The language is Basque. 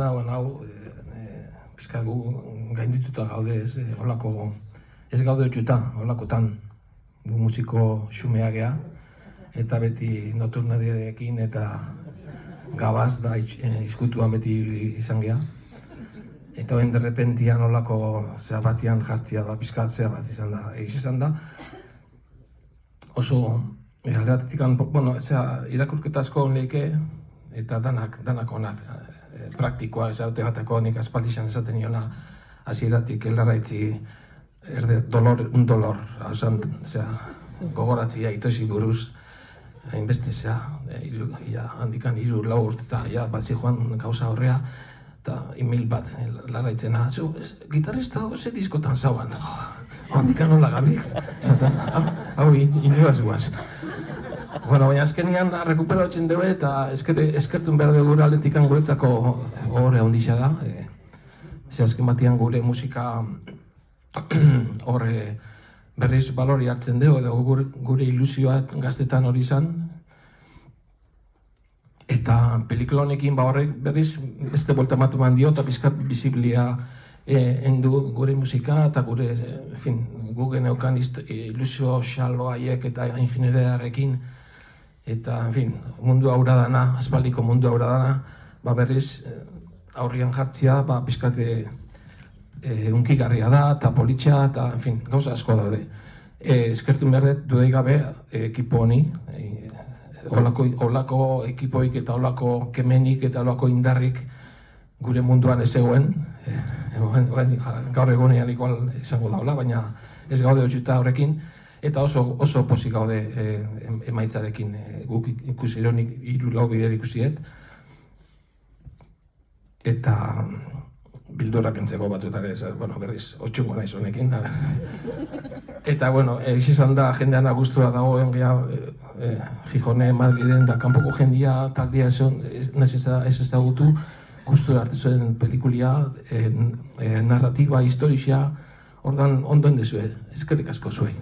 Hau, pizkat gu gaindituta gaude, ez gaude otxuta, holakotan. Gu musiko xumea gea, eta beti noturnadiekin eta gabaz da izkutuan beti izan gea. Eta ben derrepentian holako zea batian jartzia da, pizkat zea bat izan da. Izan da, oso alde batetik, irakurketa asko leike, eta danak onak. Praktikoa esate bateko nik aspaldizan esaten niona hasieratik eldarraitzi un dolor, gogoratzia itosi buruz, hainbeste handikan 3-4 urte eta bat zijoan gauza horrea, eta email bat larraitzena, gitarrista ze diskotan zauan, handikan hola gabiltz, hau inoaz guaz. Baina azkenean rekuperatzen dugu eta eskertun behar dugu gure aldetikan guretzako horre ondisa da. Ze azken batian gure musika horre berriz balori hartzen dugu edo gure ilusioa gaztetan hori izan. Eta pelikula honekin horrek berriz beste bolta matu eman dio eta pizkat biziblia endu gure musika eta gure, gu geneukan ilusio xalo haiek eta ingenieriarekin. Eta, mundu haura dana, aspaldiko mundu haura dana, berriz aurrian jartzia, pizkate unkigarria da, eta politxa, eta, gauza asko daude. Eskertun behar dut dudai gabe ekipo honi, holako ekipoik eta holako kemenik eta holako indarrik gure munduan ez egoen. Gaur egunean igual izango daula, baina ez gaude otxuta horrekin. Eta oso pozik gaude emaitzarekin, guk ikusi eronik 3-4 bider ikusiet. Eta bildurra kentzeko batzuetare, berriz, otxungo naiz honekin. Eta, izan da, jendean agustura dagoen geha, Gijone, Madriden, da kanpoko jendia, taldia ez ezagutu, gustura hartu zuen pelikulia, narratiba, historia, ordan ondoen dezue, eskerrik asko zuei.